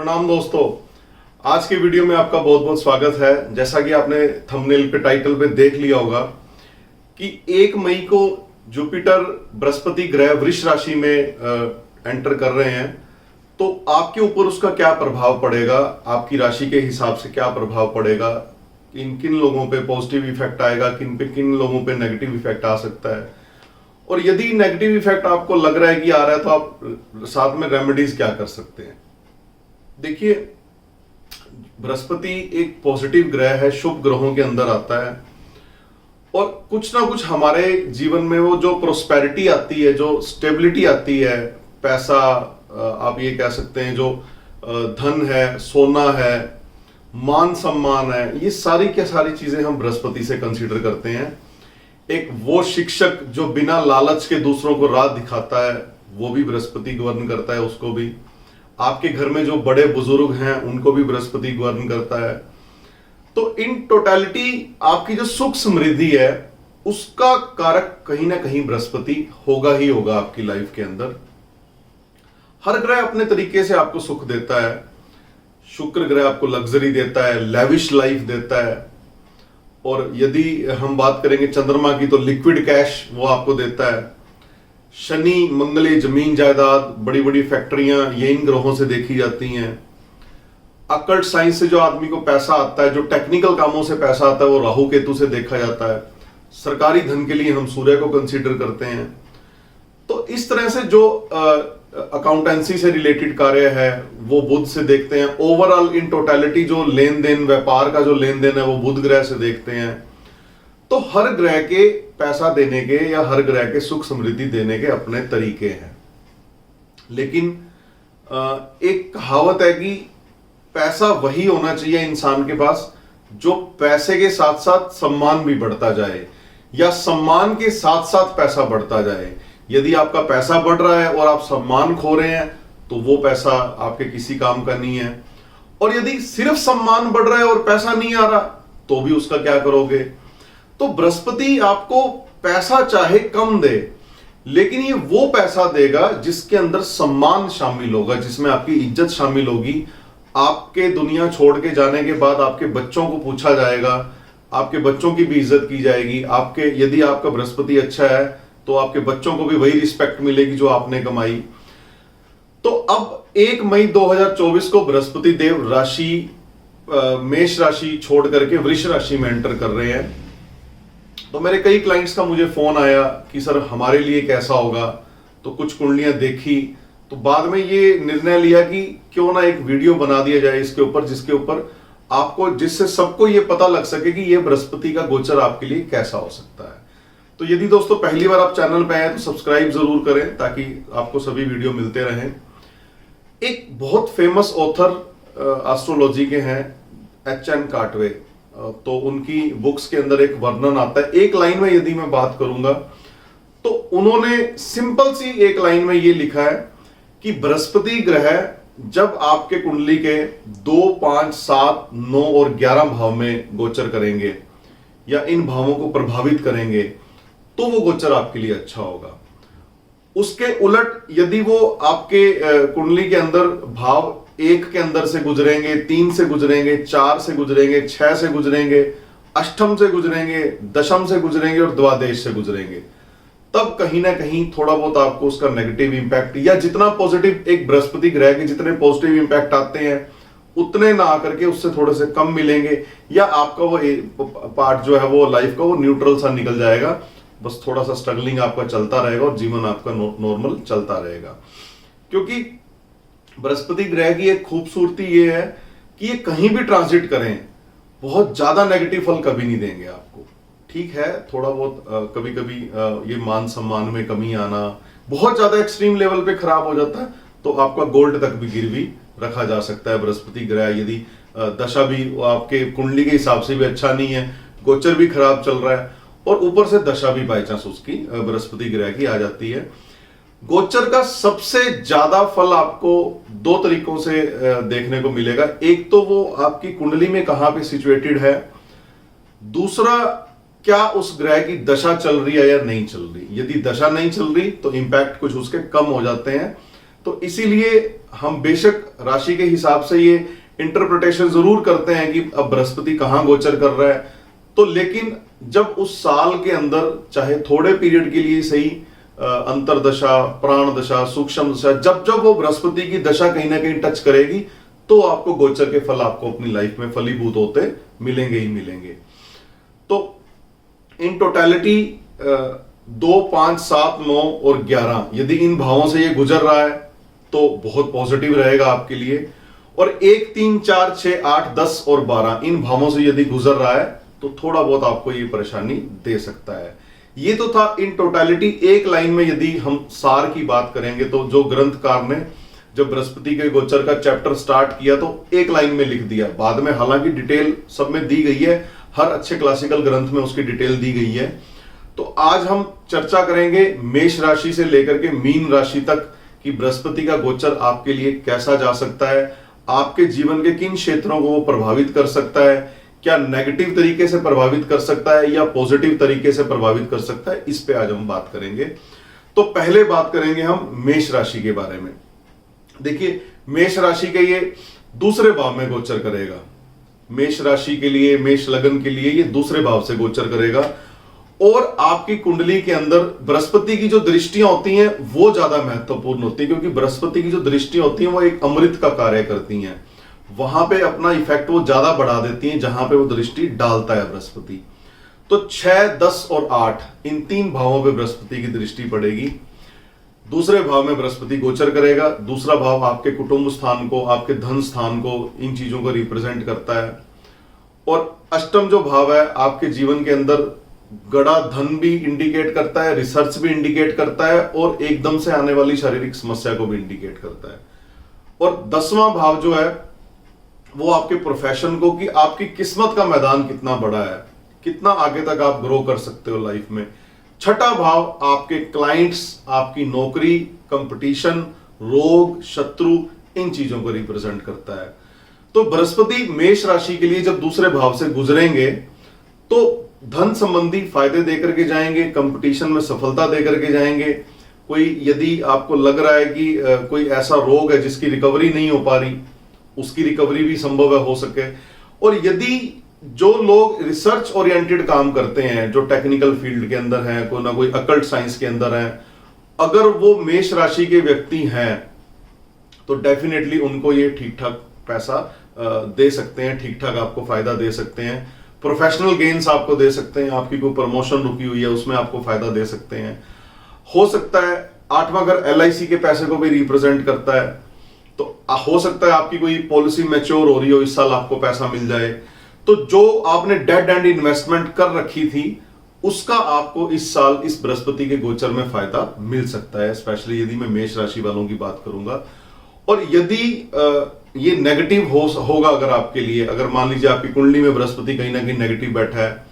प्रणाम दोस्तों। आज के वीडियो में आपका बहुत बहुत स्वागत है। जैसा कि आपने थंबनेल पे टाइटल पे देख लिया होगा कि 1 मई को जुपिटर बृहस्पति ग्रह वृष राशि में एंटर कर रहे हैं, तो आपके ऊपर उसका क्या प्रभाव पड़ेगा, आपकी राशि के हिसाब से क्या प्रभाव पड़ेगा, किन किन लोगों पे पॉजिटिव इफेक्ट आएगा, किन लोगों पे नेगेटिव इफेक्ट आ सकता है, और यदि नेगेटिव इफेक्ट आपको लग रहा है कि आ रहा है तो आप साथ में रेमेडीज क्या कर सकते हैं। देखिए, बृहस्पति एक पॉजिटिव ग्रह है, शुभ ग्रहों के अंदर आता है, और कुछ ना कुछ हमारे जीवन में वो जो प्रोस्पेरिटी आती है, जो स्टेबिलिटी आती है, पैसा आप ये कह सकते हैं, जो धन है, सोना है, मान सम्मान है, ये सारी क्या सारी चीजें हम बृहस्पति से कंसीडर करते हैं। एक वो शिक्षक जो बिना लालच के दूसरों को राह दिखाता है, वो भी बृहस्पति गवर्न करता है उसको भी। आपके घर में जो बड़े बुजुर्ग हैं उनको भी बृहस्पति गवर्न करता है। तो इन टोटलिटी आपकी जो सुख समृद्धि है उसका कारक कहीं ना कहीं बृहस्पति होगा ही होगा आपकी लाइफ के अंदर। हर ग्रह अपने तरीके से आपको सुख देता है। शुक्र ग्रह आपको लग्जरी देता है, लेविश लाइफ देता है, और यदि हम बात करेंगे चंद्रमा की तो लिक्विड कैश वो आपको देता है। शनि मंगली जमीन जायदाद, बड़ी बड़ी फैक्ट्रियां, ये इन ग्रहों से देखी जाती हैं। अकल्ट साइंस से जो आदमी को पैसा आता है, जो टेक्निकल कामों से पैसा आता है, वो राहु केतु से देखा जाता है। सरकारी धन के लिए हम सूर्य को कंसीडर करते हैं। तो इस तरह से जो अकाउंटेंसी से रिलेटेड कार्य है वो बुध से देखते हैं। ओवरऑल इन टोटलिटी जो लेन देन, व्यापार का जो लेन देन है वो बुध ग्रह से देखते हैं। तो हर ग्रह के पैसा देने के या हर ग्रह के सुख समृद्धि देने के अपने तरीके हैं। लेकिन एक कहावत है कि पैसा वही होना चाहिए इंसान के पास जो पैसे के साथ साथ सम्मान भी बढ़ता जाए, या सम्मान के साथ साथ पैसा बढ़ता जाए। यदि आपका पैसा बढ़ रहा है और आप सम्मान खो रहे हैं तो वो पैसा आपके किसी काम का नहीं है। और यदि सिर्फ सम्मान बढ़ रहा है और पैसा नहीं आ रहा तो भी उसका क्या करोगे। तो बृहस्पति आपको पैसा चाहे कम दे, लेकिन ये वो पैसा देगा जिसके अंदर सम्मान शामिल होगा, जिसमें आपकी इज्जत शामिल होगी। आपके दुनिया छोड़ के जाने के बाद आपके बच्चों को पूछा जाएगा, आपके बच्चों की भी इज्जत की जाएगी। आपके यदि आपका बृहस्पति अच्छा है तो आपके बच्चों को भी वही रिस्पेक्ट मिलेगी जो आपने कमाई। तो अब 1 मई 2024 को बृहस्पति देव राशि मेष राशि छोड़ करके वृष राशि में एंटर कर रहे हैं। तो मेरे कई क्लाइंट्स का मुझे फोन आया कि सर हमारे लिए कैसा होगा। तो कुछ कुंडलियां देखी, तो बाद में ये निर्णय लिया कि क्यों ना एक वीडियो बना दिया जाए इसके ऊपर, जिसके ऊपर आपको, जिससे सबको ये पता लग सके कि ये बृहस्पति का गोचर आपके लिए कैसा हो सकता है। तो यदि दोस्तों पहली बार आप चैनल पे आए तो सब्सक्राइब जरूर करें ताकि आपको सभी वीडियो मिलते रहें। एक बहुत फेमस ऑथर एस्ट्रोलॉजी के हैं, H.N. कार्टवे। तो उनकी बुक्स के अंदर एक वर्णन आता है। एक लाइन में यदि मैं बात करूंगा तो उन्होंने सिंपल सी एक लाइन में ये लिखा है कि बृहस्पति ग्रह जब आपके कुंडली के 2, 5, 7, 9 और 11 भाव में गोचर करेंगे या इन भावों को प्रभावित करेंगे तो वो गोचर आपके लिए अच्छा होगा। उसके उलट यदि वो आपके कुंडली के अंदर भाव 1 के अंदर से गुजरेंगे, 3 से गुजरेंगे, 4 से गुजरेंगे, 6 से गुजरेंगे, अष्टम से गुजरेंगे, दशम से गुजरेंगे और द्वादश से गुजरेंगे, तब कहीं ना कहीं थोड़ा बहुत आपको उसका नेगेटिव इंपैक्ट, या जितना पॉजिटिव एक बृहस्पति ग्रह के जितने पॉजिटिव इंपैक्ट आते हैं उतने ना आकर के उससे थोड़े से कम मिलेंगे, या आपका वो पार्ट जो है वो लाइफ का वो न्यूट्रल सा निकल जाएगा। बस थोड़ा सा स्ट्रगलिंग आपका चलता रहेगा और जीवन आपका नॉर्मल चलता रहेगा। क्योंकि बृहस्पति ग्रह की एक खूबसूरती ये है कि ये कहीं भी ट्रांजिट करें बहुत ज्यादा नेगेटिव फल कभी नहीं देंगे आपको। ठीक है, थोड़ा बहुत कभी कभी ये मान सम्मान में कमी आना, बहुत ज्यादा एक्सट्रीम लेवल पे खराब हो जाता है तो आपका गोल्ड तक भी गिरवी रखा जा सकता है। बृहस्पति ग्रह यदि दशा भी आपके कुंडली के हिसाब से भी अच्छा नहीं है, गोचर भी खराब चल रहा है और ऊपर से दशा भी बाई चांस उसकी बृहस्पति ग्रह की आ जाती है, गोचर का सबसे ज्यादा फल आपको 2 तरीकों से देखने को मिलेगा। एक तो वो आपकी कुंडली में कहां पे सिचुएटेड है, दूसरा क्या उस ग्रह की दशा चल रही है या नहीं चल रही। यदि दशा नहीं चल रही तो इंपैक्ट कुछ उसके कम हो जाते हैं, तो इसीलिए हम बेशक राशि के हिसाब से ये इंटरप्रिटेशन जरूर करते हैं कि अब बृहस्पति कहां गोचर कर रहा है, तो लेकिन जब उस साल के अंदर चाहे थोड़े पीरियड के लिए सही अंतरदशा, प्राण दशा, सूक्ष्म दशा, जब जब वो बृहस्पति की दशा कहीं ना कहीं टच करेगी तो आपको गोचर के फल आपको अपनी लाइफ में फलीभूत होते मिलेंगे ही मिलेंगे। तो इन टोटलिटी 2, 5, 7, 9 और 11 यदि इन भावों से ये गुजर रहा है तो बहुत पॉजिटिव रहेगा आपके लिए। और 1, 3, 4, 6, 8, 10 और 12 इन भावों से यदि गुजर रहा है तो थोड़ा बहुत आपको ये परेशानी दे सकता है। ये तो था इन टोटलिटी। एक लाइन में यदि हम सार की बात करेंगे तो जो ग्रंथकार ने जब बृहस्पति के गोचर का चैप्टर स्टार्ट किया तो एक लाइन में लिख दिया, बाद में हालांकि डिटेल सब में दी गई है, हर अच्छे क्लासिकल ग्रंथ में उसकी डिटेल दी गई है। तो आज हम चर्चा करेंगे मेष राशि से लेकर के मीन राशि तक कि बृहस्पति का गोचर आपके लिए कैसा जा सकता है, आपके जीवन के किन क्षेत्रों को वो प्रभावित कर सकता है, क्या नेगेटिव तरीके से प्रभावित कर सकता है या पॉजिटिव तरीके से प्रभावित कर सकता है, इस पे आज हम बात करेंगे। तो पहले बात करेंगे हम मेष राशि के बारे में। देखिए, मेष राशि के ये दूसरे भाव में गोचर करेगा। मेष राशि के लिए, मेष लग्न के लिए ये दूसरे भाव से गोचर करेगा और आपकी कुंडली के अंदर बृहस्पति की जो दृष्टियां होती हैं वो ज्यादा महत्वपूर्ण होती है, क्योंकि बृहस्पति की जो दृष्टियां होती हैं वो एक अमृत का कार्य करती हैं। वहां पे अपना इफेक्ट वो ज्यादा बढ़ा देती हैं जहां पे वो दृष्टि डालता है बृहस्पति। तो 6, 10 और 8 इन 3 भावों पे बृहस्पति की दृष्टि पड़ेगी। दूसरे भाव में बृहस्पति गोचर करेगा। दूसरा भाव आपके कुटुंब स्थान को, आपके धन स्थान को, इन चीजों को रिप्रेजेंट करता है। और अष्टम जो भाव है आपके जीवन के अंदर गड़ा धन भी इंडिकेट करता है, रिसर्च भी इंडिकेट करता है और एकदम से आने वाली शारीरिक समस्या को भी इंडिकेट करता है। और 10वां भाव जो है वो आपके प्रोफेशन को, कि आपकी किस्मत का मैदान कितना बड़ा है, कितना आगे तक आप ग्रो कर सकते हो लाइफ में। छठा भाव आपके क्लाइंट्स, आपकी नौकरी, कंपटीशन, रोग, शत्रु, इन चीजों को रिप्रेजेंट करता है। तो बृहस्पति मेष राशि के लिए जब दूसरे भाव से गुजरेंगे तो धन संबंधी फायदे देकर के जाएंगे, कंपटीशन में सफलता देकर के जाएंगे। कोई यदि आपको लग रहा है कि कोई ऐसा रोग है जिसकी रिकवरी नहीं हो पा रही, उसकी रिकवरी भी संभव है हो सके। और यदि जो लोग रिसर्च ओरिएंटेड काम करते हैं, जो टेक्निकल फील्ड के अंदर हैं, कोई ना कोई अकल्ट साइंस के अंदर हैं, अगर वो मेष राशि के व्यक्ति हैं तो डेफिनेटली उनको ये ठीक ठाक पैसा दे सकते हैं, ठीक ठाक आपको फायदा दे सकते हैं। प्रोफेशनल गेन्स आपको दे सकते हैं, आपकी कोई प्रमोशन रुकी हुई है उसमें आपको फायदा दे सकते हैं। हो सकता है 8वां घर LIC के पैसे को भी रिप्रेजेंट करता है, तो हो सकता है आपकी कोई पॉलिसी मैच्योर हो रही हो, इस साल आपको पैसा मिल जाए। तो जो आपने डेड एंड इन्वेस्टमेंट कर रखी थी उसका आपको इस साल इस बृहस्पति के गोचर में फायदा मिल सकता है, स्पेशली यदि मैं मेष राशि वालों की बात करूंगा। और यदि ये नेगेटिव होगा अगर आपके लिए, अगर मान लीजिए आपकी कुंडली में बृहस्पति कहीं ना कहीं नेगेटिव बैठा है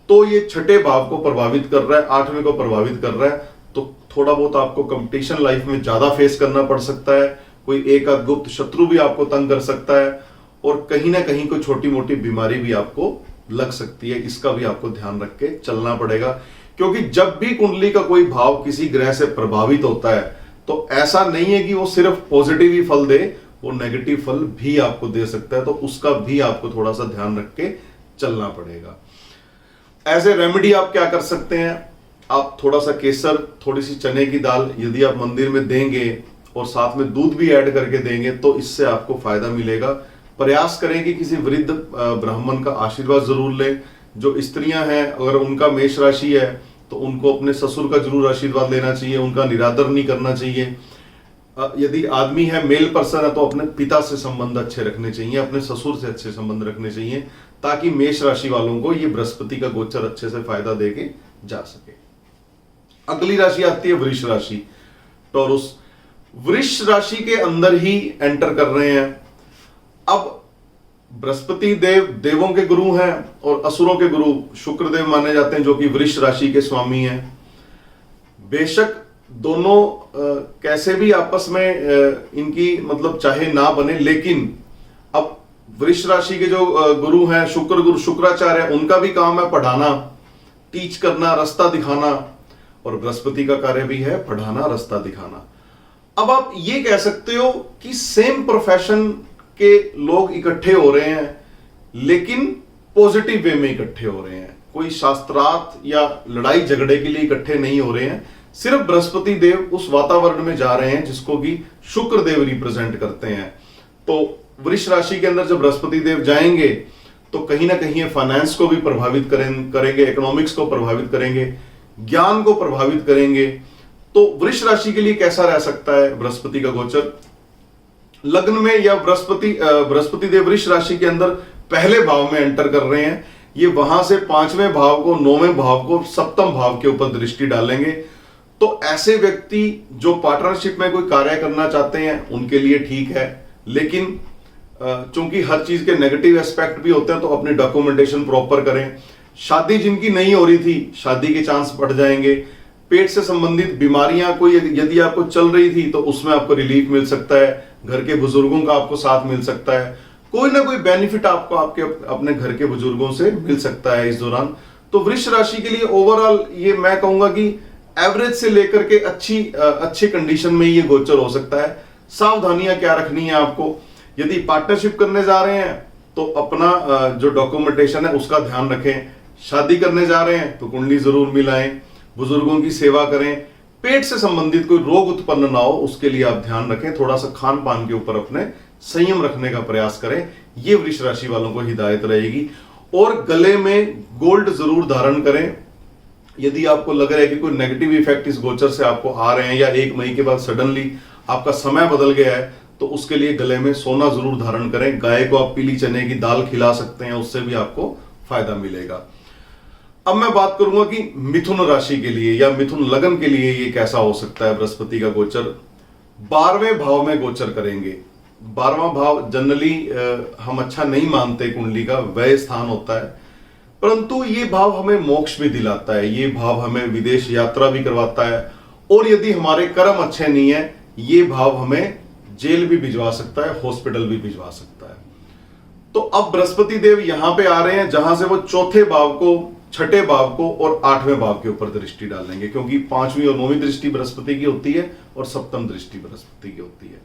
तो ये छठे भाव को प्रभावित कर रहा है, 8वें को प्रभावित कर रहा है, तो थोड़ा बहुत आपको कंपटीशन लाइफ में ज्यादा फेस करना पड़ सकता है। कोई एक आध गुप्त शत्रु भी आपको तंग कर सकता है और कहीं ना कहीं कोई छोटी मोटी बीमारी भी आपको लग सकती है। इसका भी आपको ध्यान रख के चलना पड़ेगा, क्योंकि जब भी कुंडली का कोई भाव किसी ग्रह से प्रभावित होता है तो ऐसा नहीं है कि वो सिर्फ पॉजिटिव ही फल दे, वो नेगेटिव फल भी आपको दे सकता है। तो उसका भी आपको थोड़ा सा ध्यान रख के चलना पड़ेगा। एज ए रेमेडी आप क्या कर सकते हैं, आप थोड़ा सा केसर, थोड़ी सी चने की दाल यदि आप मंदिर में देंगे और साथ में दूध भी ऐड करके देंगे तो इससे आपको फायदा मिलेगा। प्रयास करें कि किसी वृद्ध ब्राह्मण का आशीर्वाद जरूर लें। जो स्त्रियां हैं अगर उनका मेष राशि है तो उनको अपने ससुर का जरूर आशीर्वाद लेना चाहिए, उनका निरादर नहीं करना चाहिए। यदि आदमी है, मेल पर्सन है, तो अपने पिता से संबंध अच्छे रखने चाहिए, अपने ससुर से अच्छे संबंध रखने चाहिए, ताकि मेष राशि वालों को ये बृहस्पति का गोचर अच्छे से फायदा देके जा सके। अगली राशि आती है वृष राशि, टॉरस। वृष राशि के अंदर ही एंटर कर रहे हैं। अब बृहस्पति देव देवों के गुरु हैं और असुरों के गुरु शुक्र देव माने जाते हैं, जो कि वृष राशि के स्वामी हैं। बेशक दोनों कैसे भी आपस में इनकी मतलब चाहे ना बने, लेकिन अब वृष राशि के जो गुरु हैं शुक्र गुरु शुक्राचार्य, उनका भी काम है पढ़ाना, टीच करना, रास्ता दिखाना, और बृहस्पति का कार्य भी है पढ़ाना, रास्ता दिखाना। अब आप ये कह सकते हो कि सेम प्रोफेशन के लोग इकट्ठे हो रहे हैं, लेकिन पॉजिटिव वे में इकट्ठे हो रहे हैं, कोई शास्त्रार्थ या लड़ाई झगड़े के लिए इकट्ठे नहीं हो रहे हैं। सिर्फ बृहस्पति देव उस वातावरण में जा रहे हैं जिसको कि शुक्र देव रिप्रेजेंट करते हैं। तो वृष राशि के अंदर जब बृहस्पति देव जाएंगे तो कहीं ना कहीं ये फाइनेंस को भी प्रभावित करेंगे, इकोनॉमिक्स को प्रभावित करेंगे, ज्ञान को प्रभावित करेंगे। तो वृष राशि के लिए कैसा रह सकता है बृहस्पति का गोचर? लग्न में या बृहस्पति देव वृष राशि के अंदर पहले भाव में एंटर कर रहे हैं, ये वहां से 5वें भाव को, 9वें भाव को, 7वें भाव के ऊपर दृष्टि डालेंगे। तो ऐसे व्यक्ति जो पार्टनरशिप में कोई कार्य करना चाहते हैं उनके लिए ठीक है, लेकिन चूंकि हर चीज के नेगेटिव एस्पेक्ट भी होते हैं तो अपनी डॉक्यूमेंटेशन प्रॉपर करें। शादी जिनकी नहीं हो रही थी, शादी के चांस बढ़ जाएंगे। पेट से संबंधित बीमारियां कोई यदि आपको चल रही थी तो उसमें आपको रिलीफ मिल सकता है। घर के बुजुर्गों का आपको साथ मिल सकता है, कोई ना कोई बेनिफिट आपको आपके अपने घर के बुजुर्गों से मिल सकता है इस दौरान। तो वृष राशि के लिए ओवरऑल ये मैं कहूंगा कि एवरेज से लेकर के अच्छी कंडीशन में ये गोचर हो सकता है। सावधानियां क्या रखनी है आपको? यदि पार्टनरशिप करने जा रहे हैं तो अपना जो डॉक्यूमेंटेशन है उसका ध्यान रखें। शादी करने जा रहे हैं तो कुंडली जरूर मिलाएं, बुजुर्गों की सेवा करें। पेट से संबंधित कोई रोग उत्पन्न ना हो उसके लिए आप ध्यान रखें। थोड़ा सा खान पान के ऊपर अपने संयम रखने का प्रयास करें, ये वृष राशि वालों को हिदायत रहेगी। और गले में गोल्ड जरूर धारण करें। यदि आपको लग रहा है कि कोई नेगेटिव इफेक्ट इस गोचर से आपको आ रहे हैं या 1 मई के बाद सडनली आपका समय बदल गया है, तो उसके लिए गले में सोना जरूर धारण करें। गाय को आप पीली चने की दाल खिला सकते हैं, उससे भी आपको फायदा मिलेगा। अब मैं बात करूंगा कि मिथुन राशि के लिए या मिथुन लगन के लिए ये कैसा हो सकता है बृहस्पति का गोचर। 12वें भाव में गोचर करेंगे। 12वां भाव जनरली हम अच्छा नहीं मानते, कुंडली का व्यय स्थान होता है, परंतु ये भाव हमें मोक्ष भी दिलाता है, ये भाव हमें विदेश यात्रा भी करवाता है। और यदि हमारे कर्म अच्छे नहीं है, ये भाव हमें जेल भी भिजवा सकता है, हॉस्पिटल भी भिजवा सकता है। तो अब बृहस्पति देव यहां पे आ रहे हैं जहां से वो चौथे भाव को, छठे भाव को और 8वें भाव के ऊपर दृष्टि डालेंगे, क्योंकि 5वीं और 9वीं दृष्टि बृहस्पति की होती है और 7वीं दृष्टि बृहस्पति की होती है।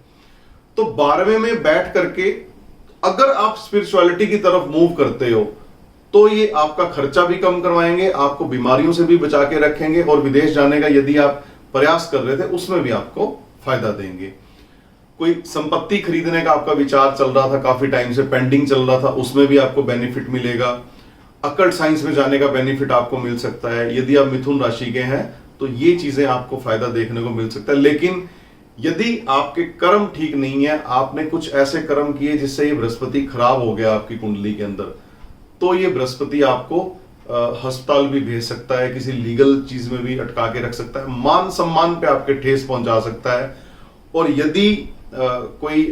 तो 12वें में बैठ करके अगर आप स्पिरिचुअलिटी की तरफ मूव करते हो तो ये आपका खर्चा भी कम करवाएंगे, आपको बीमारियों से भी बचा के रखेंगे, और विदेश जाने का यदि आप प्रयास कर रहे थे उसमें भी आपको फायदा देंगे। कोई संपत्ति खरीदने का आपका विचार चल रहा था, काफी टाइम से पेंडिंग चल रहा था, उसमें भी आपको बेनिफिट मिलेगा। अकल्ट साइंस में जाने का बेनिफिट आपको मिल सकता है। यदि आप मिथुन राशि के हैं तो ये चीजें आपको फायदा देखने को मिल सकता है। लेकिन यदि आपके कर्म ठीक नहीं है, आपने कुछ ऐसे कर्म किए जिससे ये बृहस्पति खराब हो गया आपकी कुंडली के अंदर, तो ये बृहस्पति आपको अस्पताल भी भेज सकता है, किसी लीगल चीज में भी अटका के रख सकता है, मान सम्मान पे आपके ठेस पहुंचा सकता है। और यदि कोई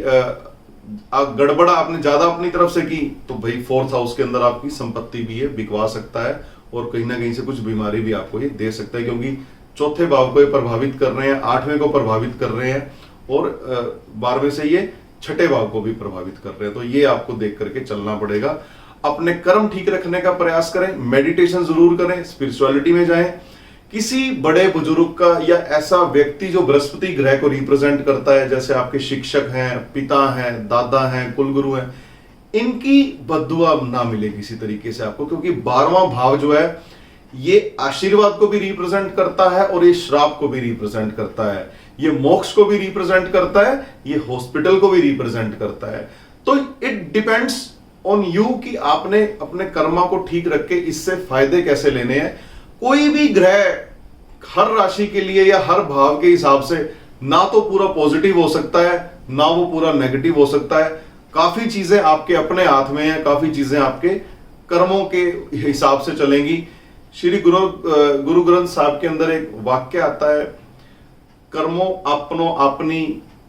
गड़बड़ आपने ज्यादा अपनी तरफ से की तो भाई 4th हाउस के अंदर आपकी संपत्ति भी है, बिकवा सकता है, और कहीं ना कहीं से कुछ बीमारी भी आपको ये दे सकता है, क्योंकि चौथे भाव को ये प्रभावित कर रहे हैं, 8वें को प्रभावित कर रहे हैं, और 12वें से ये छठे भाव को भी प्रभावित कर रहे हैं। तो ये आपको देख करके चलना पड़ेगा। अपने कर्म ठीक रखने का प्रयास करें, मेडिटेशन जरूर करें, स्पिरिचुअलिटी में जाएं। किसी बड़े बुजुर्ग का या ऐसा व्यक्ति जो बृहस्पति ग्रह को रिप्रेजेंट करता है, जैसे आपके शिक्षक हैं, पिता हैं, दादा हैं, कुलगुरु हैं, इनकी बद्दुआ ना मिले किसी तरीके से आपको, क्योंकि 12वां भाव जो है ये आशीर्वाद को भी रिप्रेजेंट करता है और ये श्राप को भी रिप्रेजेंट करता है, ये मोक्ष को भी रिप्रेजेंट करता है, ये हॉस्पिटल को भी रिप्रेजेंट करता है। तो इट डिपेंड्स ऑन यू कि आपने अपने कर्मा को ठीक रख के इससे फायदे कैसे लेने हैं। कोई भी ग्रह हर राशि के लिए या हर भाव के हिसाब से ना तो पूरा पॉजिटिव हो सकता है, ना वो पूरा नेगेटिव हो सकता है। काफी चीजें आपके अपने हाथ में हैं, काफी चीजें आपके कर्मों के हिसाब से चलेंगी। श्री गुरु ग्रंथ साहब के अंदर एक वाक्य आता है, कर्मों अपनो अपनी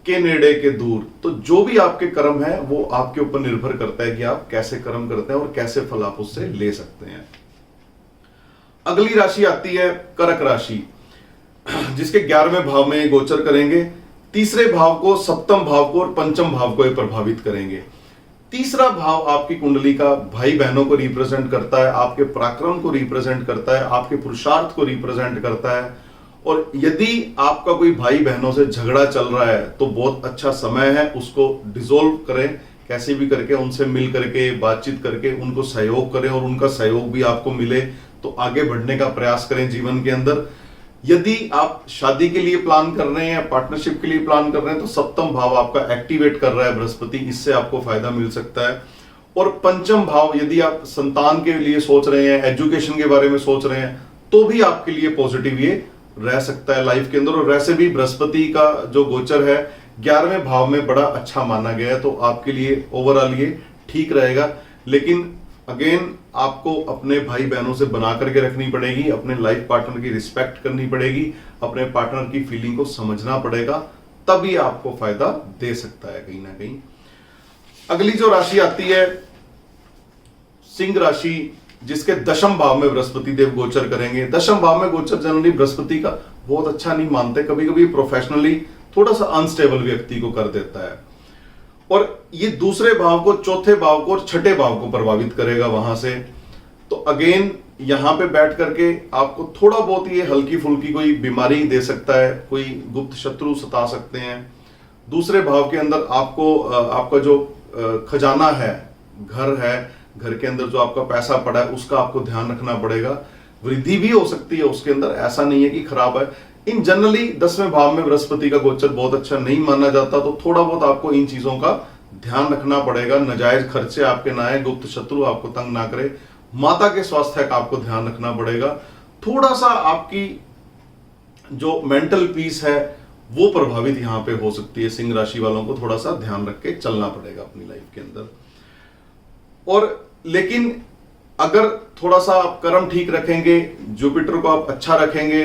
के नेड़े के दूर। तो जो भी आपके कर्म है वो आपके ऊपर निर्भर करता है कि आप कैसे कर्म करते हैं और कैसे फल आप उससे ले सकते हैं। अगली राशि आती है कर्क राशि, जिसके 11वें भाव में गोचर करेंगे। तीसरे भाव को, 7वें भाव को और 5वें भाव को प्रभावित करेंगे। तीसरा भाव आपकी कुंडली का भाई बहनों को रिप्रेजेंट करता है, आपके पराक्रम को रिप्रेजेंट करता है, आपके पुरुषार्थ को रिप्रेजेंट करता है, और यदि आपका कोई भाई बहनों से झगड़ा चल रहा है तो बहुत अच्छा समय है, उसको डिसॉल्व करें, कैसे भी करके उनसे मिल करके बातचीत करके उनको सहयोग करें और उनका सहयोग भी आपको मिले तो आगे बढ़ने का प्रयास करें जीवन के अंदर। यदि आप शादी के लिए प्लान कर रहे हैं, पार्टनरशिप के लिए प्लान कर रहे हैं, तो सप्तम भाव आपका एक्टिवेट कर रहा है बृहस्पति, इससे आपको फायदा मिल सकता है। और पंचम भाव, यदि आप संतान के लिए सोच रहे हैं, एजुकेशन के बारे में सोच रहे हैं, तो भी आपके लिए पॉजिटिव ये रह सकता है लाइफ के अंदर। और वैसे भी बृहस्पति का जो गोचर है 11वें भाव में बड़ा अच्छा माना गया है, तो आपके लिए ओवरऑल ये ठीक रहेगा। लेकिन अगेन आपको अपने भाई बहनों से बना करके रखनी पड़ेगी, अपने लाइफ पार्टनर की रिस्पेक्ट करनी पड़ेगी, अपने पार्टनर की फीलिंग को समझना पड़ेगा, तभी आपको फायदा दे सकता है कहीं ना कहीं। अगली जो राशि आती है सिंह राशि, जिसके दशम भाव में बृहस्पति देव गोचर करेंगे। दशम भाव में गोचर जनरली बृहस्पति का बहुत अच्छा नहीं मानते, कभी कभी प्रोफेशनली थोड़ा सा अनस्टेबल व्यक्ति को कर देता है, और ये दूसरे भाव को, चौथे भाव को और छठे भाव को प्रभावित करेगा वहां से। तो अगेन यहां पे बैठ करके आपको थोड़ा बहुत ये हल्की फुल्की कोई बीमारी दे सकता है, कोई गुप्त शत्रु सता सकते हैं। दूसरे भाव के अंदर आपको आपका जो खजाना है, घर है, घर के अंदर जो आपका पैसा पड़ा है उसका आपको ध्यान रखना पड़ेगा। वृद्धि भी हो सकती है उसके अंदर, ऐसा नहीं है कि खराब है। इन जनरली 10वें भाव में बृहस्पति का गोचर बहुत अच्छा नहीं माना जाता, तो थोड़ा बहुत आपको इन चीजों का ध्यान रखना पड़ेगा। नाजायज खर्चे आपके ना आए, गुप्त शत्रु आपको तंग ना करे, माता के स्वास्थ्य का आपको ध्यान रखना पड़ेगा। थोड़ा सा आपकी जो मेंटल पीस है वो प्रभावित यहां पे हो सकती है। सिंह राशि वालों को थोड़ा सा ध्यान रख के चलना पड़ेगा अपनी लाइफ के अंदर। और लेकिन अगर थोड़ा सा आप कर्म ठीक रखेंगे, जुपिटर को आप अच्छा रखेंगे,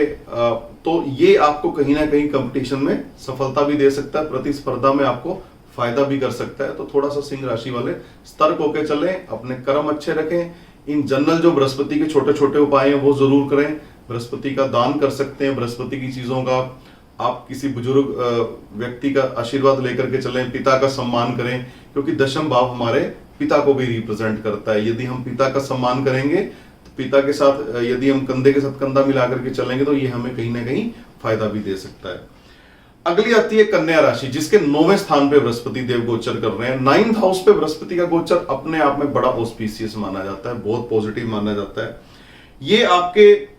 तो ये आपको कहीं ना कहीं कंपटीशन में सफलता भी दे सकता है, प्रतिस्पर्धा में आपको फायदा भी कर सकता है। तो थोड़ा सा सिंह राशि वाले सतर्क होकर चलें, अपने कर्म अच्छे रखें। इन जनरल जो बृहस्पति के छोटे छोटे उपाय हैं वो जरूर करें। बृहस्पति का दान कर सकते हैं, बृहस्पति की चीजों का आप किसी बुजुर्ग व्यक्ति का आशीर्वाद लेकर के चलें, पिता का सम्मान करें, क्योंकि दशम भाव हमारे पिता को भी रिप्रेजेंट करता है। यदि हम पिता का सम्मान करेंगे तो पिता के साथ यदि हम कंधे के साथ कंधा मिला करके चलेंगे तो ये हमें कहीं ना कहीं फायदा भी दे सकता है। अगली आती है कन्या राशि, जिसके 9वें स्थान पे बृहस्पति देव गोचर कर रहे हैं। 9th हाउस पे बृहस्पति का गोचर अपने आप में बड़ा ऑस्पिशियस माना जाता है, बहुत पॉजिटिव माना जाता है। ये आपके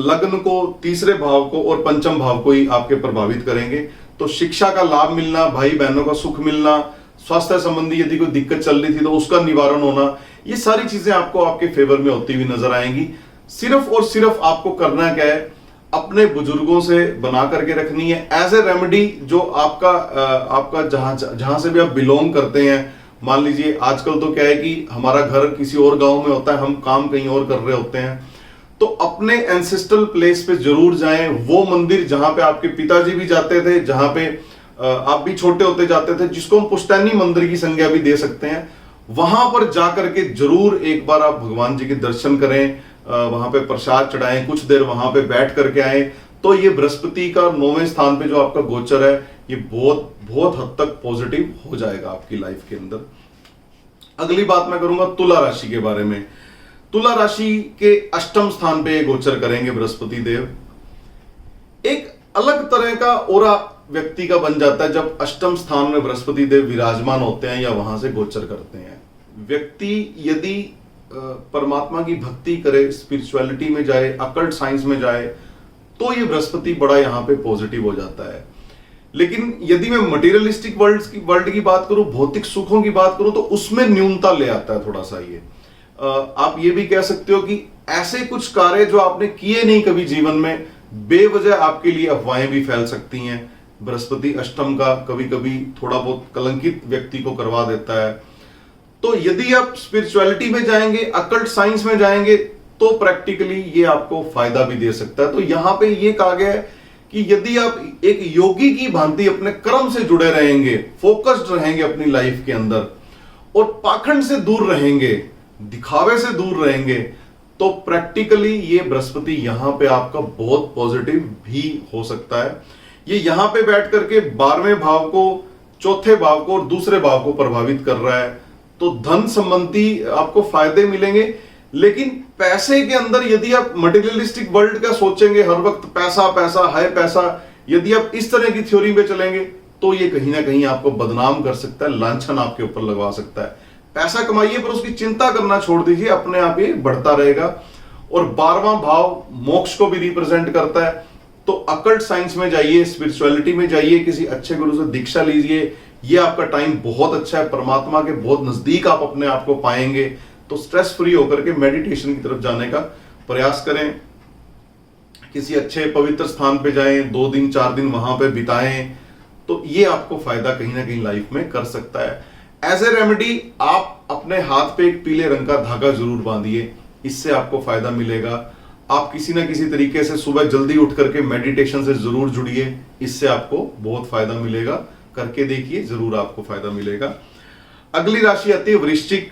लग्न को, तीसरे भाव को और पंचम भाव को ही आपके प्रभावित करेंगे। तो शिक्षा का लाभ मिलना, भाई बहनों का सुख मिलना, स्वास्थ्य संबंधी यदि कोई दिक्कत चल रही थी तो उसका निवारण होना, ये सारी चीजें आपको आपके फेवर में होती हुई नजर आएंगी। सिर्फ और सिर्फ आपको करना क्या है, अपने बुजुर्गों से बना करके रखनी है एज ए रेमेडी। जो आपका जहां से भी आप बिलोंग करते हैं, मान लीजिए आजकल तो क्या है कि हमारा घर किसी और गांव में होता है, हम काम कहीं और कर रहे होते हैं, तो अपने एंसेस्ट्रल प्लेस पे जरूर जाएं। वो मंदिर जहां पे आपके पिताजी भी जाते थे, जहां पे आप भी छोटे होते जाते थे, जिसको हम पुश्तैनी मंदिर की संज्ञा भी दे सकते हैं, वहां पर जाकर के जरूर एक बार आप भगवान जी के दर्शन करें, वहां पे प्रसाद चढ़ाएं, कुछ देर वहां पे बैठ करके आए। तो ये बृहस्पति का 9वें स्थान पे जो आपका गोचर है, ये बहुत बहुत हद तक पॉजिटिव हो जाएगा आपकी लाइफ के अंदर। अगली बात मैं करूंगा तुला राशि के बारे में। तुला राशि के 8वें स्थान पे गोचर करेंगे बृहस्पति देव। एक अलग तरह का ओरा व्यक्ति का बन जाता है जब 8वें स्थान में बृहस्पति देव विराजमान होते हैं या वहां से गोचर करते हैं। व्यक्ति यदि परमात्मा की भक्ति करे, स्पिरिचुअलिटी में जाए, अकल्ट साइंस में जाए, तो ये बृहस्पति बड़ा यहां पे पॉजिटिव हो जाता है। लेकिन यदि मैं मटेरियलिस्टिक वर्ल्ड की बात करूं, भौतिक सुखों की बात करूं, तो उसमें न्यूनता ले आता है थोड़ा सा ये। आप ये भी कह सकते हो कि ऐसे कुछ कार्य जो आपने किए नहीं कभी जीवन में, बेवजह आपके लिए अफवाहें भी फैल सकती हैं। बृहस्पति अष्टम का कभी कभी थोड़ा बहुत कलंकित व्यक्ति को करवा देता है। तो यदि आप स्पिरिचुअलिटी में जाएंगे, अकल्ट साइंस में जाएंगे, तो प्रैक्टिकली ये आपको फायदा भी दे सकता है। तो यहां पे ये कहा गया है कि यदि आप एक योगी की भांति अपने कर्म से जुड़े रहेंगे, फोकस्ड रहेंगे अपनी लाइफ के अंदर, और पाखंड से दूर रहेंगे, दिखावे से दूर रहेंगे, तो प्रैक्टिकली ये बृहस्पति यहां पे आपका बहुत पॉजिटिव भी हो सकता है। ये यहां पे बैठ करके 12वें भाव को, चौथे भाव को और दूसरे भाव को प्रभावित कर रहा है। तो धन संबंधी आपको फायदे मिलेंगे, लेकिन पैसे के अंदर यदि आप मटेरियलिस्टिक वर्ल्ड का सोचेंगे, हर वक्त पैसा पैसा है पैसा, यदि आप इस तरह की थ्योरी पे चलेंगे तो ये कहीं ना कहीं आपको बदनाम कर सकता है, लांछन आपके ऊपर लगवा सकता है। पैसा कमाइए पर उसकी चिंता करना छोड़ दीजिए, अपने आप ये बढ़ता रहेगा। और 12वां भाव मोक्ष को भी रिप्रेजेंट करता है, तो अकल्ट साइंस में जाइए, स्पिरिचुअलिटी में जाइए, किसी अच्छे गुरु से दीक्षा लीजिए। ये आपका टाइम बहुत अच्छा है, परमात्मा के बहुत नजदीक आप अपने आप को पाएंगे। तो स्ट्रेस फ्री होकर के मेडिटेशन की तरफ जाने का प्रयास करें, किसी अच्छे पवित्र स्थान पे जाएं, 2 दिन 4 दिन वहां पे बिताएं, तो ये आपको फायदा कहीं ना कहीं लाइफ में कर सकता है। एज ए रेमेडी आप अपने हाथ पे एक पीले रंग का धागा जरूर बांधिए, इससे आपको फायदा मिलेगा। आप किसी ना किसी तरीके से सुबह जल्दी उठ करके मेडिटेशन से जरूर जुड़िए, इससे आपको बहुत फायदा मिलेगा। करके देखिए, जरूर आपको फायदा मिलेगा। अगली राशि आती है वृश्चिक,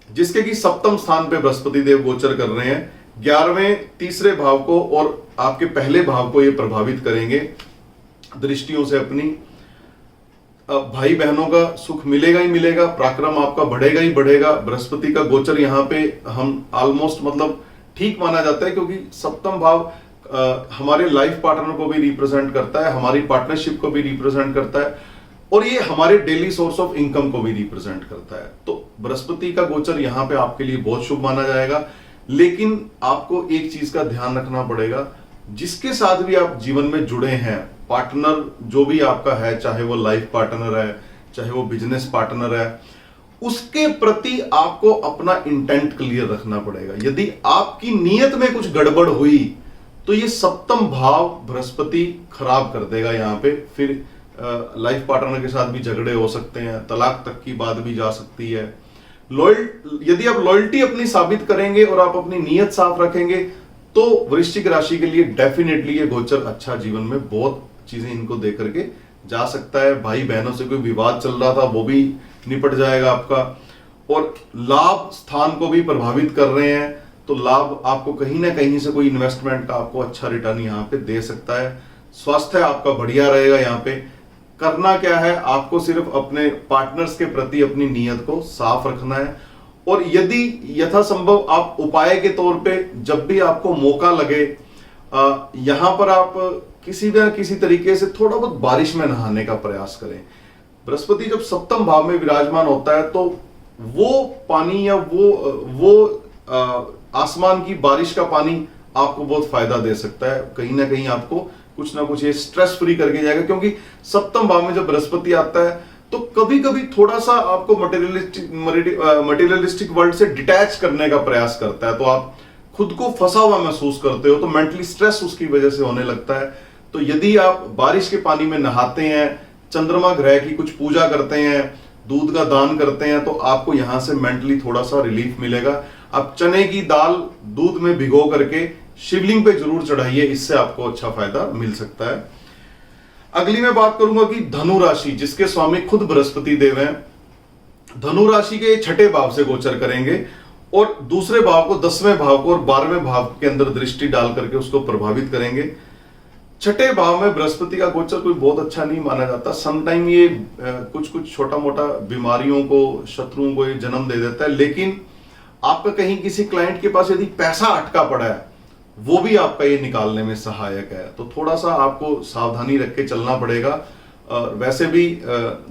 जिसके कि 7वें स्थान पे बृहस्पति देव गोचर कर रहे हैं। 11वें तीसरे भाव को और आपके पहले भाव को ये प्रभावित करेंगे दृष्टियों से अपनी। भाई बहनों का सुख मिलेगा ही मिलेगा, पराक्रम आपका बढ़ेगा ही बढ़ेगा। बृहस्पति का गोचर यहाँ पे हम ऑलमोस्ट मतलब ठीक माना जाता है, क्योंकि 7वां भाव हमारे लाइफ पार्टनर को भी रिप्रेजेंट करता है, हमारी पार्टनरशिप को भी रिप्रेजेंट करता है, और ये हमारे डेली सोर्स ऑफ इनकम को भी रिप्रेजेंट करता है। तो बृहस्पति का गोचर यहाँ पे आपके लिए बहुत शुभ माना जाएगा। लेकिन आपको एक चीज का ध्यान रखना पड़ेगा, जिसके साथ भी आप जीवन में जुड़े हैं, पार्टनर जो भी आपका है, चाहे वो लाइफ पार्टनर है, चाहे वो बिजनेस पार्टनर है, उसके प्रति आपको अपना इंटेंट क्लियर रखना पड़ेगा। यदि आपकी नीयत में कुछ गड़बड़ हुई तो ये 7वां भाव बृहस्पति खराब कर देगा। यहाँ पे फिर लाइफ पार्टनर के साथ भी झगड़े हो सकते हैं, तलाक तक की बात भी जा सकती है। यदि आप लॉयल्टी अपनी साबित करेंगे और आप अपनी नीयत साफ रखेंगे तो वृश्चिक राशि के लिए डेफिनेटली ये गोचर अच्छा, जीवन में बहुत चीजें इनको दे करके जा सकता है। भाई बहनों से कोई विवाद चल रहा था वो भी निपट जाएगा आपका, और लाभ स्थान को भी प्रभावित कर रहे हैं, तो लाभ आपको कहीं ना कहीं से कोई इन्वेस्टमेंट का आपको अच्छा रिटर्न यहाँ पे दे सकता है। स्वास्थ्य आपका बढ़िया रहेगा। यहाँ पे करना क्या है, आपको सिर्फ अपने पार्टनर्स के प्रति अपनी नीयत को साफ रखना है, और यदि यथासंभव आप उपाय के तौर पे जब भी आपको मौका लगे, यहां पर आप किसी न किसी तरीके से थोड़ा बहुत बारिश में नहाने का प्रयास करें। बृहस्पति जब 7वें भाव में विराजमान होता है तो वो पानी या वो आसमान की बारिश का पानी आपको बहुत फायदा दे सकता है। कहीं ना कहीं आपको कुछ ना कुछ ये स्ट्रेस फ्री करके जाएगा, क्योंकि 7वें भाव में जब बृहस्पति आता है तो कभी कभी थोड़ा सा आपको मटेरियलिस्टिक वर्ल्ड से डिटैच करने का प्रयास करता है, तो आप खुद को फंसा हुआ महसूस करते हो, तो मेंटली स्ट्रेस उसकी वजह से होने लगता है। तो यदि आप बारिश के पानी में नहाते हैं, चंद्रमा ग्रह की कुछ पूजा करते हैं, दूध का दान करते हैं, तो आपको यहां से मेंटली थोड़ा सा रिलीफ मिलेगा। आप चने की दाल दूध में भिगो करके शिवलिंग पे जरूर चढ़ाइए, इससे आपको अच्छा फायदा मिल सकता है। अगली मैं बात करूंगा कि धनु राशि, जिसके स्वामी खुद बृहस्पति देव हैं, धनु राशि के 6ठे भाव से गोचर करेंगे और दूसरे भाव को 10वें भाव को और 12वें भाव के अंदर दृष्टि डाल करके उसको प्रभावित करेंगे। 6ठे भाव में बृहस्पति का गोचर कोई बहुत अच्छा नहीं माना जाता। समटाइम ये कुछ कुछ छोटा मोटा बीमारियों को, शत्रुओं को ये जन्म दे देता है, लेकिन आपका कहीं किसी क्लाइंट के पास यदि पैसा अटका पड़ा है, वो भी आपका ये निकालने में सहायक है। तो थोड़ा सा आपको सावधानी रख के चलना पड़ेगा। वैसे भी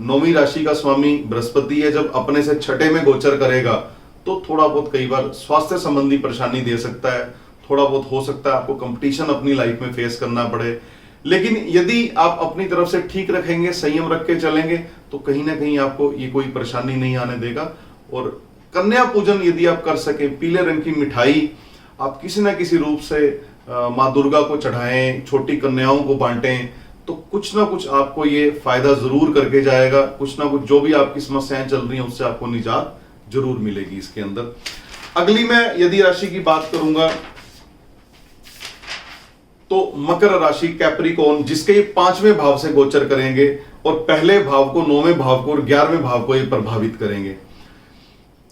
9वीं राशि का स्वामी बृहस्पति है, जब अपने से 6ठे में गोचर करेगा तो थोड़ा बहुत कई बार स्वास्थ्य संबंधी परेशानी दे सकता है, थोड़ा बहुत हो सकता है आपको कंपटीशन अपनी लाइफ में फेस करना पड़े। लेकिन यदि आप अपनी तरफ से ठीक रखेंगे, संयम रख के चलेंगे, तो कहीं ना कहीं आपको ये कोई परेशानी नहीं आने देगा। और कन्या पूजन यदि आप कर सके, पीले रंग की मिठाई आप किसी ना किसी रूप से माँ दुर्गा को चढ़ाएं, छोटी कन्याओं को बांटें, तो कुछ ना कुछ आपको ये फायदा जरूर करके जाएगा। कुछ ना कुछ जो भी आपकी समस्याएं चल रही हैं उससे आपको निजात जरूर मिलेगी इसके अंदर। अगली मैं यदि राशि की बात करूंगा तो मकर राशि, कैप्रिकॉर्न, जिसके ये 5वें भाव से गोचर करेंगे और पहले भाव को, 9वें भाव को और 11वें भाव को ये प्रभावित करेंगे।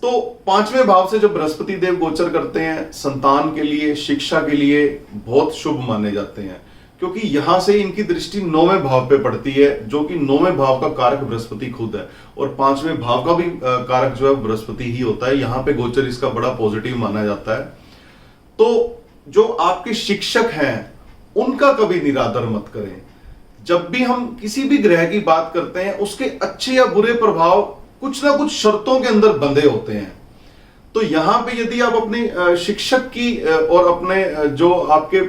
तो 5वें भाव से जब बृहस्पति देव गोचर करते हैं, संतान के लिए, शिक्षा के लिए बहुत शुभ माने जाते हैं, क्योंकि यहां से इनकी दृष्टि 9वें भाव पे पड़ती है, जो कि 9वें भाव का कारक बृहस्पति खुद है, और 5वें भाव का भी कारक जो है बृहस्पति ही होता है। यहां पे गोचर इसका बड़ा पॉजिटिव माना जाता है। तो जो आपके शिक्षक हैं उनका कभी निरादर मत करें। जब भी हम किसी भी ग्रह की बात करते हैं, उसके अच्छे या बुरे प्रभाव कुछ ना कुछ शर्तों के अंदर बंधे होते हैं। तो यहां पे यदि आप अपने शिक्षक की और अपने जो आपके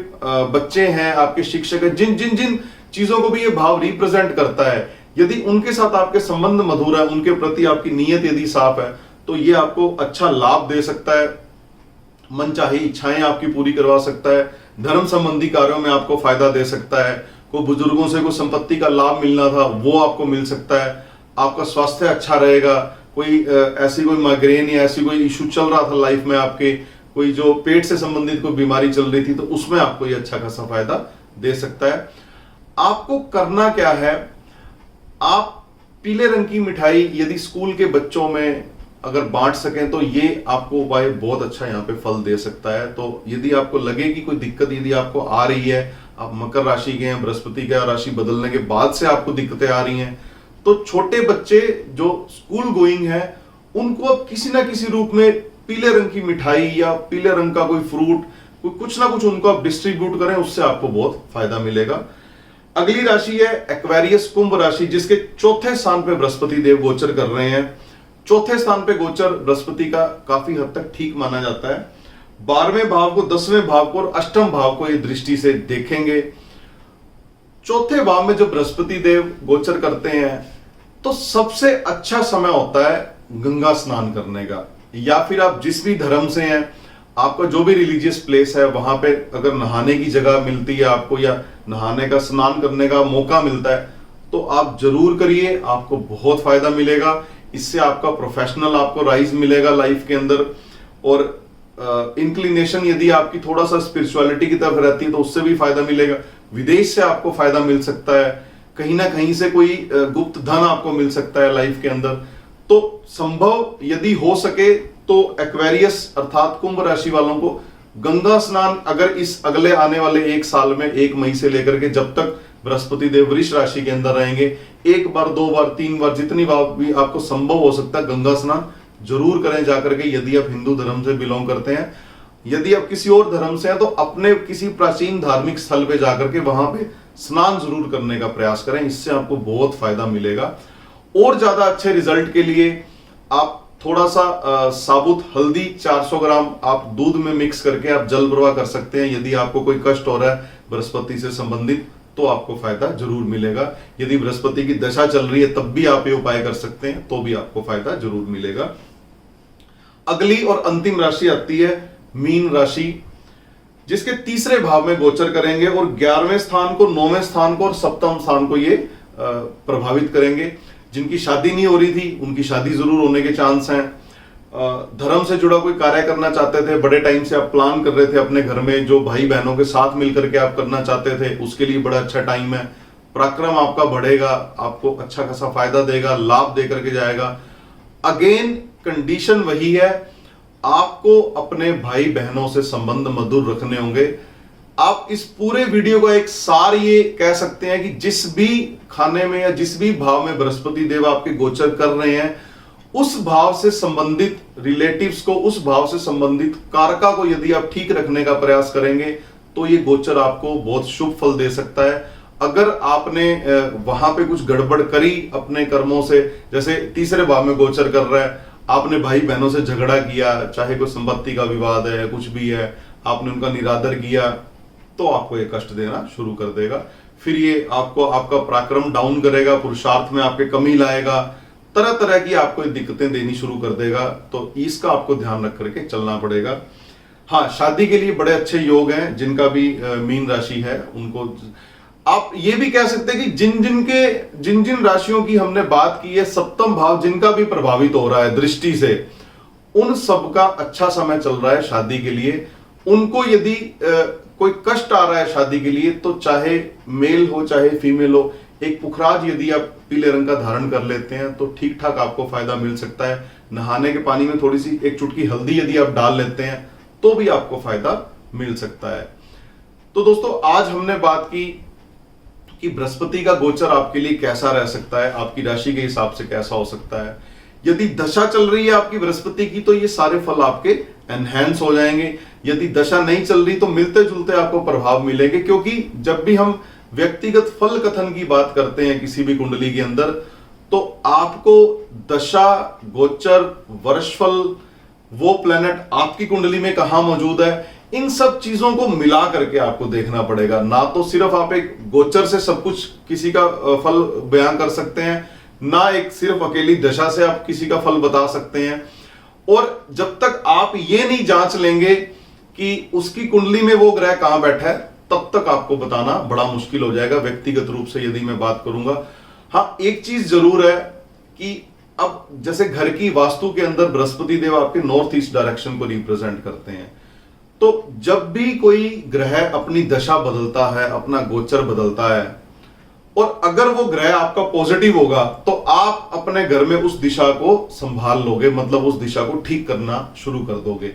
बच्चे हैं, आपके शिक्षक हैं, जिन जिन जिन चीजों को भी ये भाव रिप्रेजेंट करता है, यदि उनके साथ आपके संबंध मधुर है, उनके प्रति आपकी नीयत यदि साफ है, तो ये आपको अच्छा लाभ दे सकता है, मनचाही इच्छाएं आपकी पूरी करवा सकता है, धर्म संबंधी कार्यों में आपको फायदा दे सकता है, कोई बुजुर्गों से कोई संपत्ति का लाभ मिलना था वो आपको मिल सकता है, आपका स्वास्थ्य अच्छा रहेगा, कोई ऐसी कोई माइग्रेन या ऐसी कोई इशू चल रहा था लाइफ में आपके, कोई जो पेट से संबंधित कोई बीमारी चल रही थी, तो उसमें आपको ये अच्छा खासा फायदा दे सकता है। आपको करना क्या है, आप पीले रंग की मिठाई यदि स्कूल के बच्चों में अगर बांट सकें तो ये आपको उपाय बहुत अच्छा यहाँ पे फल दे सकता है। तो यदि आपको लगे कि कोई दिक्कत यदि आपको आ रही है, आप मकर राशि के हैं, बृहस्पति का राशि बदलने के बाद से आपको दिक्कतें आ रही हैं, तो छोटे बच्चे जो स्कूल गोइंग है उनको अब किसी ना किसी रूप में पीले रंग की मिठाई या पीले रंग का कोई फ्रूट, कोई कुछ ना कुछ उनको आप डिस्ट्रीब्यूट करें, उससे आपको बहुत फायदा मिलेगा। अगली राशि है एक्वेरियस, कुंभ राशि, जिसके चौथे स्थान पे बृहस्पति देव गोचर कर रहे हैं। चौथे स्थान पे गोचर बृहस्पति का काफी हद तक ठीक माना जाता है। 12वें भाव को, 10वें भाव को और 8वें भाव को ये दृष्टि से देखेंगे। चौथे भाव में जब बृहस्पति देव गोचर करते हैं तो सबसे अच्छा समय होता है गंगा स्नान करने का, या फिर आप जिस भी धर्म से हैं, आपका जो भी रिलीजियस प्लेस है वहां पे अगर नहाने की जगह मिलती है आपको, या नहाने का स्नान करने का मौका मिलता है, तो आप जरूर करिए, आपको बहुत फायदा मिलेगा। इससे आपका प्रोफेशनल आपको राइज मिलेगा लाइफ के अंदर, और इंक्लिनेशन यदि आपकी थोड़ा सा स्पिरिचुअलिटी की तरफ रहती है तो उससे भी फायदा मिलेगा। विदेश से आपको फायदा मिल सकता है, कहीं ना कहीं से कोई गुप्त धन आपको मिल सकता है लाइफ के अंदर। तो संभव यदि हो सके तो एक्वेरियस अर्थात कुंभ राशि वालों को गंगा स्नान अगर इस अगले आने वाले 1 साल में 1 मई से लेकर के जब तक बृहस्पति देव वृष राशि के अंदर रहेंगे, 1 बार 2 बार 3 बार जितनी बार भी आपको संभव हो सकता है गंगा स्नान जरूर करें जाकर के, यदि आप हिंदू धर्म से बिलोंग करते हैं। यदि आप किसी और धर्म से हैं तो अपने किसी प्राचीन धार्मिक स्थल पे जाकर के वहां पे स्नान जरूर करने का प्रयास करें, इससे आपको बहुत फायदा मिलेगा। और ज्यादा अच्छे रिजल्ट के लिए आप थोड़ा सा साबुत हल्दी 400 ग्राम आप दूध में मिक्स करके आप जल प्रवाह कर सकते हैं। यदि आपको कोई कष्ट हो रहा है बृहस्पति से संबंधित तो आपको फायदा जरूर मिलेगा। यदि बृहस्पति की दशा चल रही है तब भी आप ये उपाय कर सकते हैं, तो भी आपको फायदा जरूर मिलेगा। अगली और अंतिम राशि आती है मीन राशि, जिसके तीसरे भाव में गोचर करेंगे और 11वें स्थान को, 9वें स्थान को और 7वें स्थान को ये प्रभावित करेंगे। जिनकी शादी नहीं हो रही थी उनकी शादी जरूर होने के चांस हैं। धर्म से जुड़ा कोई कार्य करना चाहते थे, बड़े टाइम से आप प्लान कर रहे थे अपने घर में, जो भाई बहनों के साथ मिलकर के आप करना चाहते थे, उसके लिए बड़ा अच्छा टाइम है। पराक्रम आपका बढ़ेगा, आपको अच्छा खासा फायदा देगा, लाभ दे करके जाएगा। अगेन कंडीशन वही है, आपको अपने भाई बहनों से संबंध मधुर रखने होंगे। आप इस पूरे वीडियो का एक सार ये कह सकते हैं कि जिस भी खाने में या जिस भी भाव में बृहस्पति देव आपके गोचर कर रहे हैं, उस भाव से संबंधित रिलेटिव्स को, उस भाव से संबंधित कारका को यदि आप ठीक रखने का प्रयास करेंगे तो ये गोचर आपको बहुत शुभ फल दे सकता है। अगर आपने वहां पे कुछ गड़बड़ करी अपने कर्मों से, जैसे तीसरे भाव में गोचर कर रहा है, आपने भाई बहनों से झगड़ा किया, चाहे कोई संपत्ति का विवाद है, कुछ भी है, आपने उनका निरादर किया, तो आपको ये कष्ट देना शुरू कर देगा। फिर ये आपको आपका पराक्रम डाउन करेगा, पुरुषार्थ में आपके कमी लाएगा, तरह तरह की आपको दिक्कतें देनी शुरू कर देगा। तो इसका आपको ध्यान रख करके चलना पड़ेगा। हाँ, शादी के लिए बड़े अच्छे योग हैं जिनका भी मीन राशि है उनको। आप ये भी कह सकते हैं कि जिन जिन राशियों की हमने बात की है, 7वां भाव जिनका भी प्रभावित हो रहा है दृष्टि से, उन सबका अच्छा समय चल रहा है शादी के लिए। उनको यदि कोई कष्ट आ रहा है शादी के लिए, तो चाहे मेल हो चाहे फीमेल हो, एक पुखराज यदि आप पीले रंग का धारण कर लेते हैं तो ठीक ठाक आपको फायदा मिल सकता है। नहाने के पानी में थोड़ी सी एक चुटकी हल्दी यदि आप डाल लेते हैं तो भी आपको फायदा मिल सकता है। तो दोस्तों आज हमने बात की कि बृहस्पति का गोचर आपके लिए कैसा रह सकता है, आपकी राशि के हिसाब से कैसा हो सकता है। यदि दशा चल रही है आपकी बृहस्पति की तो ये सारे फल आपके एनहेंस हो जाएंगे। यदि दशा नहीं चल रही तो मिलते जुलते आपको प्रभाव मिलेंगे, क्योंकि जब भी हम व्यक्तिगत फल कथन की बात करते हैं किसी भी कुंडली के अंदर, तो आपको दशा, गोचर, वर्षफल, वो प्लेनेट आपकी कुंडली में कहां मौजूद है, इन सब चीजों को मिला करके आपको देखना पड़ेगा। ना तो सिर्फ आप एक गोचर से सब कुछ किसी का फल बयान कर सकते हैं, ना एक सिर्फ अकेली दशा से आप किसी का फल बता सकते हैं। और जब तक आप ये नहीं जांच लेंगे कि उसकी कुंडली में वो ग्रह कहां बैठा है, तब तक आपको बताना बड़ा मुश्किल हो जाएगा व्यक्तिगत रूप से यदि मैं बात करूंगा। हाँ, एक चीज जरूर है कि अब जैसे घर की वास्तु के अंदर बृहस्पति देव आपके नॉर्थ ईस्ट डायरेक्शन को रिप्रेजेंट करते हैं, तो जब भी कोई ग्रह अपनी दशा बदलता है, अपना गोचर बदलता है, और अगर वो ग्रह आपका पॉजिटिव होगा तो आप अपने घर में उस दिशा को संभाल लोगे, मतलब उस दिशा को ठीक करना शुरू कर दोगे।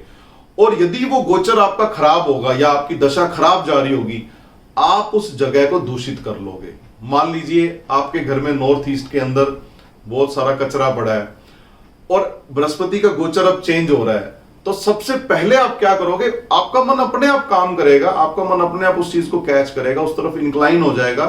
और यदि वो गोचर आपका खराब होगा या आपकी दशा खराब जा रही होगी, आप उस जगह को दूषित कर लोगे। मान लीजिए आपके घर में नॉर्थ ईस्ट के अंदर बहुत सारा कचरा पड़ा है और बृहस्पति का गोचर अब चेंज हो रहा है, तो सबसे पहले आप क्या करोगे, आपका मन अपने आप काम करेगा, आपका मन अपने आप उस चीज को कैच करेगा, उस तरफ इंक्लाइन हो जाएगा,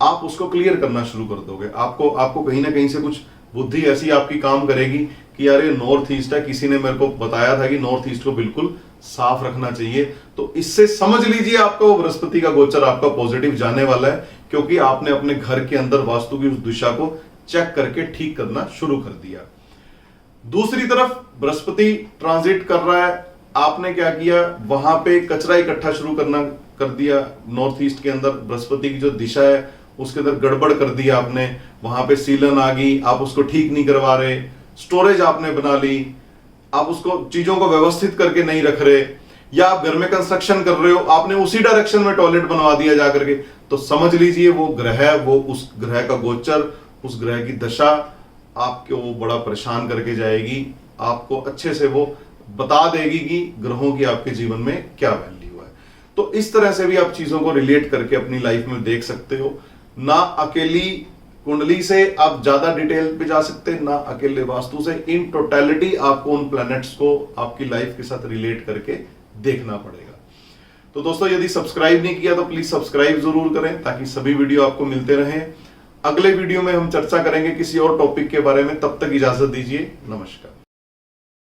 आप उसको क्लियर करना शुरू कर दोगे। आपको कहीं ना कहीं से कुछ बुद्धि ऐसी आपकी काम करेगी कि यार ये नॉर्थ ईस्ट है, किसी ने मेरे को बताया था कि नॉर्थ ईस्ट को बिल्कुल साफ रखना चाहिए। तो इससे समझ लीजिए आपका वो बृहस्पति का गोचर आपका पॉजिटिव जाने वाला है, क्योंकि आपने अपने घर के अंदर वास्तु की उस दिशा को चेक करके ठीक करना शुरू कर दिया। दूसरी तरफ बृहस्पति ट्रांजिट कर रहा है, आपने क्या किया, वहां पे कचरा इकट्ठा शुरू करना कर दिया। नॉर्थ ईस्ट के अंदर बृहस्पति की जो दिशा है उसके अंदर गड़बड़ कर दिया आपने, वहां पे सीलन आ गई, आप उसको ठीक नहीं करवा रहे, स्टोरेज आपने बना ली, आप उसको चीजों को व्यवस्थित करके नहीं रख रहे, या आप घर में कंस्ट्रक्शन कर रहे हो, आपने उसी डायरेक्शन में टॉयलेट बनवा दिया जाकर के, तो समझ लीजिए वो ग्रह, वो उस ग्रह का गोचर, उस ग्रह की दशा आपको वो बड़ा परेशान करके जाएगी। आपको अच्छे से वो बता देगी कि ग्रहों की आपके जीवन में क्या वैल्यू है। तो इस तरह से भी आप चीजों को रिलेट करके अपनी लाइफ में देख सकते हो। ना अकेली कुंडली से आप ज्यादा डिटेल पे जा सकते हैं, ना अकेले वास्तु से, इन टोटलिटी आपको उन प्लैनेट्स को आपकी लाइफ के साथ रिलेट करके देखना पड़ेगा। तो दोस्तों यदि सब्सक्राइब नहीं किया तो प्लीज सब्सक्राइब जरूर करें, ताकि सभी वीडियो आपको मिलते रहें। अगले वीडियो में हम चर्चा करेंगे किसी और टॉपिक के बारे में, तब तक इजाजत दीजिए, नमस्कार।